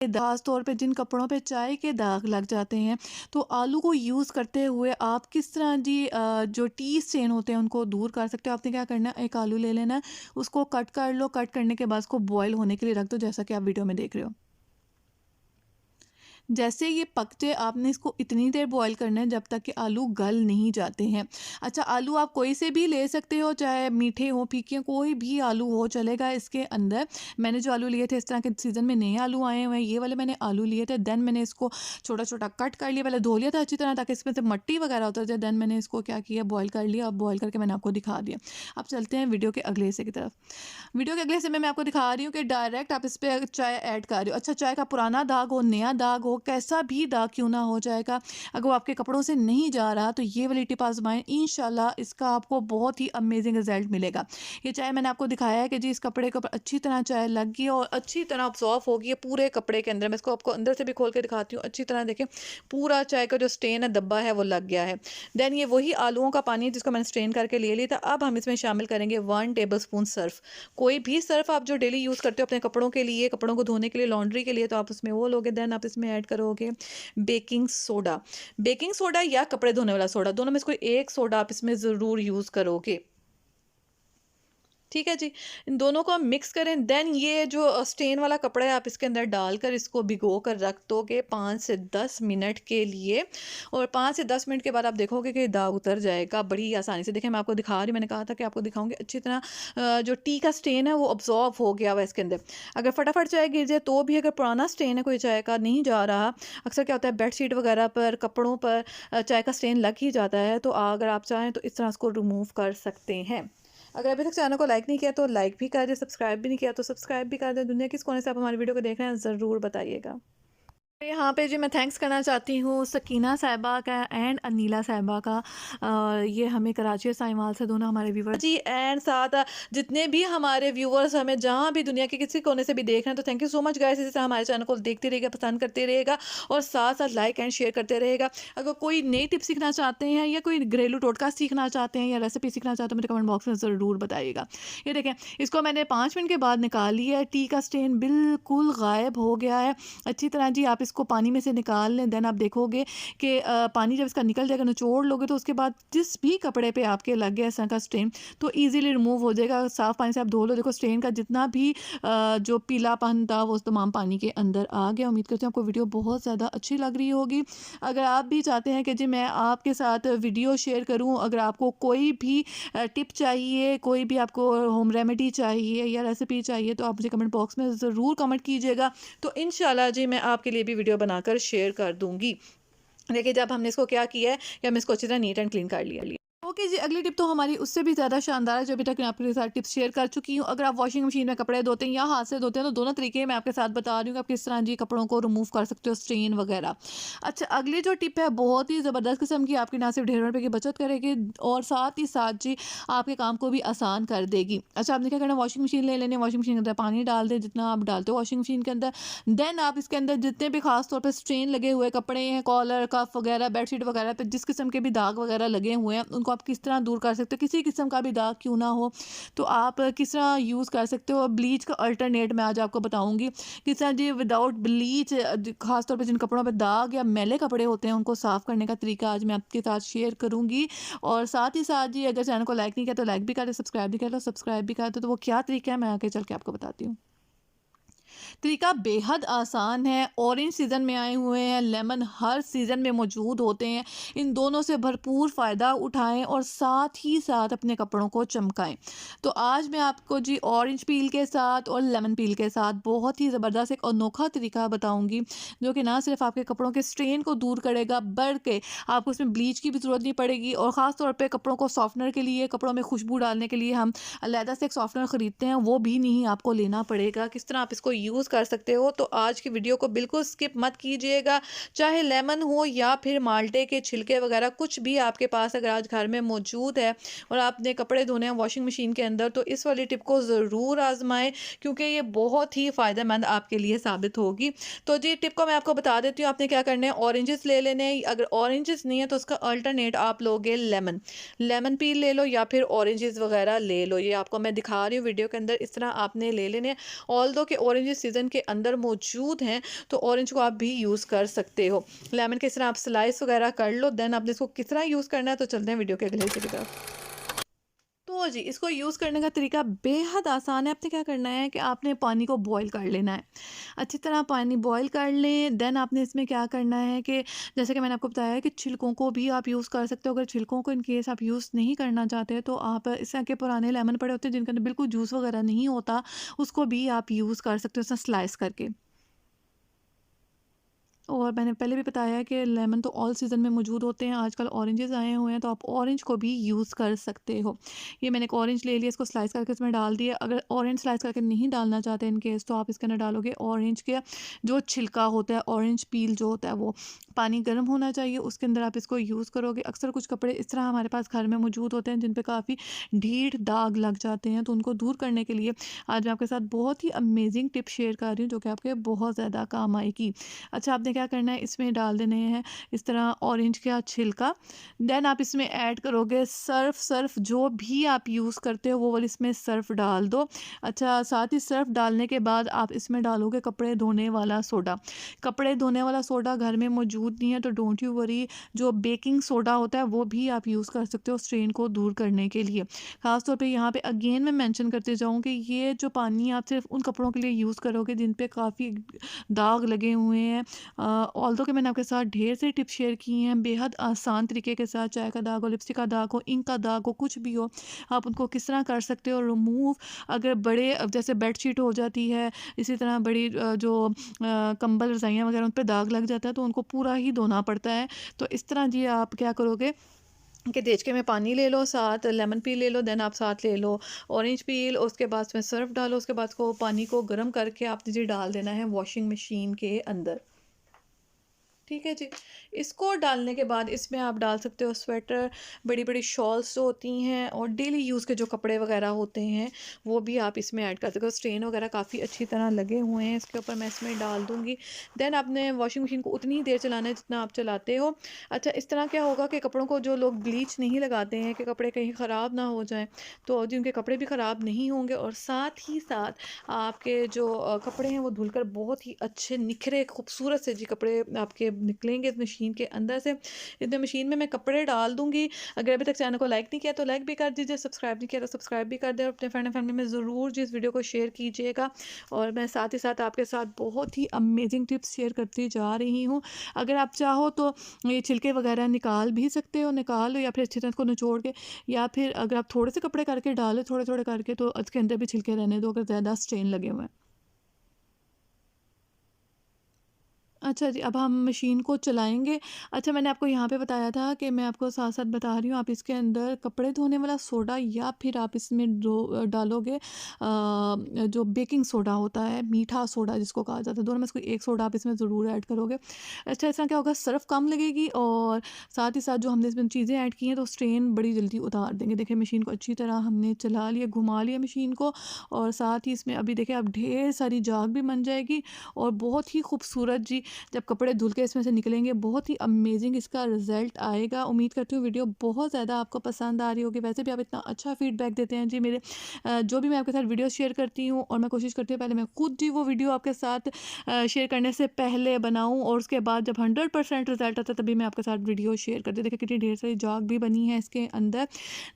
खास तौर पे जिन कपड़ों पे चाय के दाग लग जाते हैं, तो आलू को यूज़ करते हुए आप किस तरह जी जो टी स्टेन होते हैं उनको दूर कर सकते हो। आपने क्या करना है, एक आलू ले लेना है, उसको कट कर लो, कट करने के बाद उसको बॉयल होने के लिए रख दो, जैसा कि आप वीडियो में देख रहे हो। जैसे ये पक जाए आपने इसको इतनी देर बॉईल करना है जब तक कि आलू गल नहीं जाते हैं। अच्छा, आलू आप कोई से भी ले सकते हो, चाहे मीठे हो, फीके हो, कोई भी आलू हो चलेगा इसके अंदर। मैंने जो आलू लिए थे, इस तरह के सीज़न में नए आलू आए हुए हैं, ये वाले मैंने आलू लिए थे। देन मैंने इसको छोटा-छोटा कट कर लिया, पहले धो लिया था अच्छी तरह ताकि इसमें से मिट्टी वगैरह उतर जाए। देन मैंने इसको क्या किया, बॉयल कर लिया। अब बॉयल करके मैंने आपको दिखा दिया। अब चलते हैं वीडियो के अगले हिस्से की तरफ। वीडियो के अगले हिस्से में मैं आपको दिखा रही हूँ कि डायरेक्ट आप इस पे चाय ऐड कर रहे हो। अच्छा, चाय का पुराना दाग हो, नया दाग हो, कैसा भी दाग क्यों ना हो जाएगा, अगर वो आपके कपड़ों से नहीं जा रहा तो ये वाली टिप आजमाएं, इंशाल्लाह इसका आपको बहुत ही अमेजिंग रिजल्ट मिलेगा। ये चाय मैंने आपको दिखाया है कि जी इस कपड़े के ऊपर अच्छी तरह चाय लग गई है और अच्छी तरह ऑब्जॉर्व होगी है पूरे कपड़े के अंदर। मैं इसको आपको अंदर से भी खोल के दिखाती हूँ। अच्छी तरह देखें, पूरा चाय का जो स्टेन है, धब्बा है, वो लग गया है। देन ये वही आलूओं का पानी है जिसको मैंने स्ट्रेन करके ले लिया था। अब हम इसमें शामिल करेंगे 1 टेबल स्पून सर्फ। कोई भी सर्फ आप जो डेली यूज़ करते हो अपने कपड़ों के लिए, कपड़ों को धोने के लिए, लॉन्ड्री के लिए, तो आप उसमें वो लोगे। देन आप इसमें ऐड करोगे बेकिंग सोडा। बेकिंग सोडा या कपड़े धोने वाला सोडा, दोनों में से कोई एक सोडा आप इसमें ज़रूर यूज़ करोगे। ठीक है जी, इन दोनों को हम मिक्स करें। देन ये जो स्टेन वाला कपड़ा है, आप इसके अंदर डालकर इसको भिगो कर रख दोगे 5 से 10 मिनट के लिए। और 5 से 10 मिनट के बाद आप देखोगे कि दाग उतर जाएगा बड़ी आसानी से। देखिए मैं आपको दिखा रही हूँ, मैंने कहा था कि आपको दिखाऊंगी अच्छी तरह। जो टी का स्टेन है वो ऑब्जॉर्व हो गया हुआ है इसके अंदर। अगर फटाफट चाय गिर जाए तो भी, अगर पुराना स्टेन है कोई चाय का नहीं जा रहा, अक्सर क्या होता है बेडशीट वगैरह पर, कपड़ों पर चाय का स्टेन लग ही जाता है, तो अगर आप चाहें तो इस तरह इसको रिमूव कर सकते हैं। अगर अभी तक चैनल को लाइक नहीं किया तो लाइक भी कर दें, सब्सक्राइब भी नहीं किया तो सब्सक्राइब भी कर दें। दुनिया किस कोने से आप हमारी वीडियो को देख रहे हैं ज़रूर बताइएगा। यहाँ पे जी मैं थैंक्स करना चाहती हूँ सकीना साहिबा का एंड अनीला साहिबा का। ये हमें कराची और साहिवाल से दोनों हमारे व्यूवर्स जी, एंड साथ जितने भी हमारे व्यूवर्स हमें जहाँ भी दुनिया के किसी कोने से भी देख रहे हैं, तो thank you so much guys. इसी तरह हमारे चैनल को देखते रहिएगा, पसंद करते रहिएगा और साथ साथ लाइक एंड शेयर करते रहेगा। अगर कोई नई टिप सीखना चाहते हैं या कोई घरेलू टोटका सीखना चाहते हैं या रेसिपी सीखना चाहते हैं, मुझे कमेंट बॉक्स में ज़रूर बताइएगा। ये देखें, इसको मैंने 5 मिनट के बाद निकाल लिया है, टी का स्टेन बिल्कुल गायब हो गया है। अच्छी तरह जी आप इसको पानी में से निकाल लें। देन आप देखोगे कि पानी जब इसका निकल जाएगा, निचोड़ लोगे, तो उसके बाद जिस भी कपड़े पे आपके लग गया इस तरह का स्टेन, तो इजीली रिमूव हो जाएगा। साफ़ पानी से आप धो लो, देखो स्टेन का जितना भी जो पीलापन था वो तमाम पानी के अंदर आ गया। उम्मीद करती हूँ आपको वीडियो बहुत ज़्यादा अच्छी लग रही होगी। अगर आप भी चाहते हैं कि जी मैं आपके साथ वीडियो शेयर करूँ, अगर आपको कोई भी टिप चाहिए, कोई भी आपको होम रेमेडी चाहिए या रेसिपी चाहिए, तो आप मुझे कमेंट बॉक्स में ज़रूर कमेंट कीजिएगा। तो इंशाल्लाह जी मैं आपके लिए भी वीडियो बनाकर शेयर कर दूँगी। देखिए जब हमने इसको क्या किया है कि हमने इसको अच्छी तरह नीट एंड क्लीन कर लिया। ओके जी, अगली टिप तो हमारी उससे भी ज़्यादा शानदार है जो अभी तक मैं आपके साथ टिप्स शेयर कर चुकी हूँ। अगर आप वॉशिंग मशीन में कपड़े धोते हैं या हाथ से धोते हैं, तो दोनों तरीके मैं आपके साथ बता रही हूँ कि आप किस तरह जी कपड़ों को रिमूव कर सकते हो, स्ट्रेन वगैरह। अच्छा, अगली जो टिप है बहुत ही ज़बरदस्त किस्म की, आपकी ना सिर्फ ढेर रुपये की बचत करेगी और साथ ही साथ जी आपके काम को भी आसान कर देगी। अच्छा, आपने क्या करना है, वॉशिंग मशीन ले लेनी है, वॉशिंग मशीन के अंदर पानी डाल दें जितना आप डालते हो वॉशिंग मशीन के अंदर। देन आप इसके अंदर जितने भी खास तौर पे स्ट्रेन लगे हुए कपड़े हैं, कॉलर कफ वगैरह, बेडशीट वगैरह पे जिस किस्म के भी दाग वगैरह लगे हुए हैं, उनको आप किस तरह दूर कर सकते हो, किसी किस्म का भी दाग क्यों ना हो, तो आप किस तरह यूज़ कर सकते हो। ब्लीच का अल्टरनेट मैं आज आपको बताऊंगी किस तरह जी विदाउट ब्लीच खास तौर पे जिन कपड़ों पे दाग या मैले कपड़े होते हैं उनको साफ़ करने का तरीका आज मैं आपके साथ शेयर करूंगी। और साथ ही साथ जी अगर चैनल को लाइक नहीं किया तो लाइक भी कर दो, सब्सक्राइब भी कर लो, सब्सक्राइब भी कर दो। तो वो क्या तरीका है मैं आगे चल के आपको बताती हूँ। तरीका बेहद आसान है। ऑरेंज सीज़न में आए हुए हैं, लेमन हर सीज़न में मौजूद होते हैं। इन दोनों से भरपूर फ़ायदा उठाएं और साथ ही साथ अपने कपड़ों को चमकाएं। तो आज मैं आपको जी ऑरेंज पील के साथ और लेमन पील के साथ बहुत ही ज़बरदस्त एक अनोखा तरीका बताऊंगी जो कि ना सिर्फ आपके कपड़ों के स्ट्रेन को दूर करेगा, बल्कि आपको उसमें ब्लीच की भी ज़रूरत नहीं पड़ेगी। और ख़ास तौर पे कपड़ों को सॉफ्टनर के लिए, कपड़ों में खुशबू डालने के लिए हम अलहदा से एक सॉफ्टनर ख़रीदते हैं, वो भी नहीं आपको लेना पड़ेगा। किस तरह आप इसको यूज़ कर सकते हो, तो आज की वीडियो को बिल्कुल स्किप मत कीजिएगा। चाहे लेमन हो या फिर माल्टे के छिलके वगैरह कुछ भी आपके पास अगर आज घर में मौजूद है और आपने कपड़े धोने हैं वॉशिंग मशीन के अंदर, तो इस वाली टिप को ज़रूर आजमाएं क्योंकि ये बहुत ही फ़ायदेमंद आपके लिए साबित होगी। तो जी टिप को मैं आपको बता देती हूँ। आपने क्या करना है, ऑरेंजेस ले लेने हैं। अगर ऑरेंजेस नहीं है तो उसका अल्टरनेट आप लोगे लेमन। लेमन पील ले लो या फिर ऑरेंजेस वगैरह ले लो। ये आपको मैं दिखा रही हूँ वीडियो के अंदर, इस तरह आपने ले लेने हैं। ऑल्दो के ऑरेंजेस सीज़न के अंदर मौजूद हैं, तो ऑरेंज को आप भी यूज़ कर सकते हो। लेमन के इस तरह आप स्लाइस वगैरह कर लो, देन आपने इसको किस तरह यूज़ करना है, तो चलते हैं वीडियो के अगले हिस्से की तरफ। तो जी, इसको यूज़ करने का तरीका बेहद आसान है। आपने क्या करना है कि आपने पानी को बॉयल कर लेना है। अच्छी तरह पानी बॉयल कर लें, देन आपने इसमें क्या करना है कि जैसे कि मैंने आपको बताया है कि छिलकों को भी आप यूज़ कर सकते हो। अगर छिलकों को इन केस आप यूज़ नहीं करना चाहते, तो आप इस तरह के पुराने लेमन पड़े होते हैं जिनके अंदर बिल्कुल जूस वगैरह नहीं होता, उसको भी आप यूज़ कर सकते हो इस तरह स्लाइस करके। और मैंने पहले भी बताया है कि लेमन तो ऑल सीज़न में मौजूद होते हैं। आजकल ऑरेंजेस आए हुए हैं, तो आप ऑरेंज को भी यूज़ कर सकते हो। ये मैंने एक ऑरेंज ले लिया, इसको स्लाइस करके इसमें डाल दिया। अगर ऑरेंज स्लाइस करके नहीं डालना चाहते इन केस, तो आप इसके अंदर डालोगे ऑरेंज के जो छिलका होता है, ऑरेंज पील जो होता है वो। पानी गर्म होना चाहिए, उसके अंदर आप इसको यूज़ करोगे। अक्सर कुछ कपड़े इस तरह हमारे पास घर में मौजूद होते हैं जिन पे काफ़ी ढीठ दाग लग जाते हैं, तो उनको दूर करने के लिए आज मैं आपके साथ बहुत ही अमेजिंग टिप शेयर कर रही हूँ, जो कि आपके बहुत ज़्यादा काम आएगी। अच्छा, आपने क्या करना है, इसमें डाल देने हैं इस तरह ऑरेंज का छिलका। देन आप इसमें ऐड करोगे सर्फ़। सर्फ़ जो भी आप यूज़ करते हो वो वाली इसमें सर्फ़ डाल दो। अच्छा, साथ ही सर्फ़ डालने के बाद आप इसमें डालोगे कपड़े धोने वाला सोडा। कपड़े धोने वाला सोडा घर में मौजूद नहीं है, तो डोंट यू वरी, जो बेकिंग सोडा होता है वो भी आप यूज़ कर सकते हो स्ट्रेन को दूर करने के लिए। ख़ास तौर पे यहाँ पे अगेन मैं मेंशन करते जाऊँ कि ये जो पानी आप सिर्फ़ उन कपड़ों के लिए यूज़ करोगे जिन पे काफ़ी दाग लगे हुए हैं। ऑल्दो कि मैंने आपके साथ ढेर सारी टिप्स शेयर की हैं बेहद आसान तरीके के साथ, चाय का दाग हो, लिपस्टिक का दाग हो, इंक का दाग हो, कुछ भी हो, आप उनको किस तरह कर सकते हो रिमूव। अगर बड़े जैसे बेडशीट हो जाती है, इसी तरह बड़ी जो कंबल रज़ाइयाँ वगैरह उन पे दाग लग जाता है, तो उनको पूरा ही धोना पड़ता है। तो इस तरह जी आप क्या करोगे कि देचके में पानी ले लो, साथ लेमन पील ले लो, देन आप साथ ले लो ऑरेंज पील, उसके बाद उसमें सर्फ डालो, उसके बाद को पानी को गर्म करके आपने जी डाल देना है वॉशिंग मशीन के अंदर। ठीक है जी। इसको डालने के बाद इसमें आप डाल सकते हो स्वेटर, बड़ी-बड़ी शॉल्स जो होती हैं, और डेली यूज़ के जो कपड़े वगैरह होते हैं, वो भी आप इसमें ऐड कर सकते हो। स्ट्रेन वगैरह काफ़ी अच्छी तरह लगे हुए हैं, इसके ऊपर मैं इसमें डाल दूँगी। देन आपने वॉशिंग मशीन को उतनी ही देर चलाना है जितना आप चलाते हो। अच्छा, इस तरह क्या होगा कि कपड़ों को जो लोग ब्लीच नहीं लगाते हैं कि कपड़े कहीं ख़राब ना हो जाएँ, तो जिनके कपड़े भी ख़राब नहीं होंगे, और साथ ही साथ आपके जो कपड़े हैं वो धुलकर बहुत ही अच्छे निखरे खूबसूरत से जी कपड़े आपके निकलेंगे इस मशीन के अंदर से। इस मशीन में मैं कपड़े डाल दूँगी। अगर अभी तक चैनल को लाइक नहीं किया तो लाइक भी कर दीजिए, सब्सक्राइब नहीं किया तो सब्सक्राइब भी कर दें, और अपने फ्रेंड एंड फैमिली में ज़रूर जी इस वीडियो को शेयर कीजिएगा। और मैं साथ ही साथ आपके साथ बहुत ही अमेजिंग टिप्स शेयर करती जा रही हूँ। अगर आप चाहो तो ये छिलके वगैरह निकाल भी सकते हो, निकाल लो, या फिर अच्छी तरह इसको निचोड़ के, या फिर अगर आप थोड़े से कपड़े करके डालो थोड़े-थोड़े करके, तो इसके अंदर भी छिलके रहने दो अगर ज़्यादा स्ट्रेन लगे हुए हैं। अच्छा जी, अब हम मशीन को चलाएँगे। अच्छा, मैंने आपको यहाँ पे बताया था कि मैं आपको साथ-साथ बता रही हूँ, आप इसके अंदर कपड़े धोने वाला सोडा, या फिर आप इसमें डालोगे जो बेकिंग सोडा होता है, मीठा सोडा जिसको कहा जाता है, दोनों में से कोई एक सोडा आप इसमें ज़रूर ऐड करोगे। अच्छा, इससे क्या होगा, सर्फ़ कम लगेगी, और साथ ही साथ जो हमने इसमें चीज़ें ऐड की हैं, तो स्ट्रेन बड़ी जल्दी उतार देंगे। देखिए, मशीन को अच्छी तरह हमने चला लिया, घुमा लिया मशीन को, और साथ ही इसमें अभी देखिए अब ढेर सारी झाग भी बन जाएगी, और बहुत ही खूबसूरत जी जब कपड़े धुल के इसमें से निकलेंगे, बहुत ही अमेजिंग इसका रिज़ल्ट आएगा। उम्मीद करती हूँ वीडियो बहुत ज़्यादा आपको पसंद आ रही होगी। वैसे भी आप इतना अच्छा फ़ीडबैक देते हैं जी मेरे जो भी मैं आपके साथ वीडियो शेयर करती हूँ, और मैं कोशिश करती हूँ पहले मैं खुद जी वो वीडियो आपके साथ शेयर करने से पहले बनाऊँ, और उसके बाद जब 100% रिज़ल्ट आता है तभी मैं आपके साथ वीडियो शेयर करती हूँ। देखिए कितनी ढेर सारी झाग भी बनी है इसके अंदर।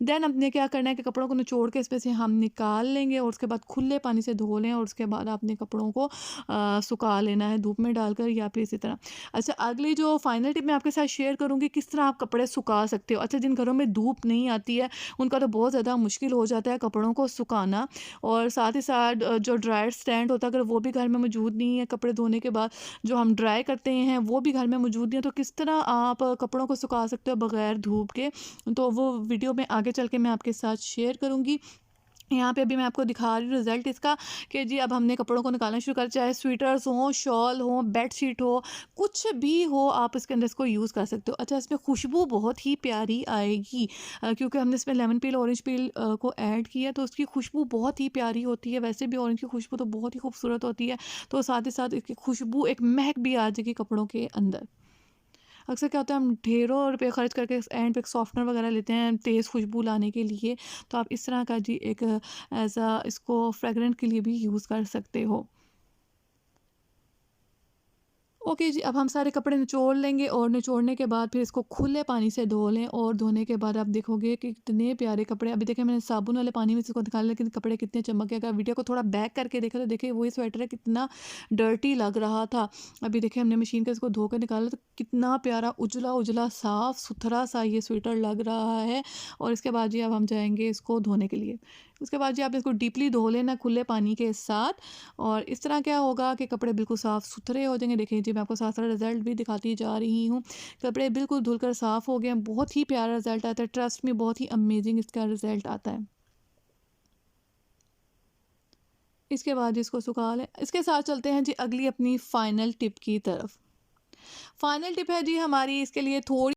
देन हमने क्या करना है कि कपड़ों को निचोड़ के इसमें से हम निकाल लेंगे, और उसके बाद खुले पानी से धो लें, और उसके बाद आपने कपड़ों को सुखा लेना है धूप में डालकर, या फिर इसी तरह। अच्छा, अगली जो फाइनल टिप मैं आपके साथ शेयर करूँगी किस तरह आप कपड़े सुखा सकते हो। अच्छा, जिन घरों में धूप नहीं आती है उनका तो बहुत ज़्यादा मुश्किल हो जाता है कपड़ों को सुखाना, और साथ ही साथ जो ड्रायर स्टैंड होता है अगर वो भी घर में मौजूद नहीं है, कपड़े धोने के बाद जो हम ड्राई करते हैं वो भी घर में मौजूद नहीं है, तो किस तरह आप कपड़ों को सुखा सकते हो बगैर धूप के, तो वो वीडियो में आगे चल के मैं आपके साथ शेयर करूँगी। यहाँ पे अभी मैं आपको दिखा रही हूँ रिज़ल्ट इसका, कि जी अब हमने कपड़ों को निकालना शुरू कर, चाहे स्वेटर्स हों, शॉल हो, बेडशीट हो, कुछ भी हो, आप इसके अंदर इसको यूज़ कर सकते हो। अच्छा, इसमें खुशबू बहुत ही प्यारी आएगी, क्योंकि हमने इसमें लेमन पील, ऑरेंज पील को ऐड किया, तो उसकी खुशबू बहुत ही प्यारी होती है। वैसे भी ऑरेंज की खुशबू तो बहुत ही खूबसूरत होती है, तो साथ ही साथ इसकी खुशबू एक महक भी आ जाएगी कपड़ों के अंदर। अक्सर क्या होता है, हम ढेरों रुपए खर्च करके एंड पे एक सॉफ्टनर वगैरह लेते हैं तेज़ खुशबू लाने के लिए, तो आप इस तरह का जी एक ऐसा इसको फ्रेगरेंट के लिए भी यूज़ कर सकते हो। ओके जी, अब हम सारे कपड़े निचोड़ लेंगे और निचोड़ने के बाद फिर इसको खुले पानी से धो लें और धोने के बाद आप देखोगे कि कितने प्यारे कपड़े, अभी देखिए मैंने साबुन वाले पानी में से इसको निकाला लेकिन कपड़े कितने चमक गए। अगर वीडियो को थोड़ा बैक करके देखा तो देखिए वही स्वेटर है, कितना डर्टी लग रहा था। अभी देखिए हमने मशीन का इसको धो कर निकाला तो कितना प्यारा उजला उजला साफ सुथरा सा ये स्वेटर लग रहा है। और इसके बाद जी अब हम जाएंगे इसको धोने के लिए। उसके बाद जी आप इसको डीपली धो लेना खुले पानी के साथ। और इस तरह क्या होगा कि कपड़े बिल्कुल साफ़ सुथरे हो जाएंगे। देखिए जी मैं आपको साथ साथ रिज़ल्ट भी दिखाती जा रही हूँ। कपड़े बिल्कुल धुलकर साफ़ हो गए हैं, बहुत ही प्यारा रिज़ल्ट आता है, ट्रस्ट में बहुत ही अमेजिंग इसका रिज़ल्ट आता है। इसके बाद इसको सुखा लें। इसके साथ चलते हैं जी अगली अपनी फ़ाइनल टिप की तरफ। फ़ाइनल टिप है जी हमारी इसके लिए थोड़ी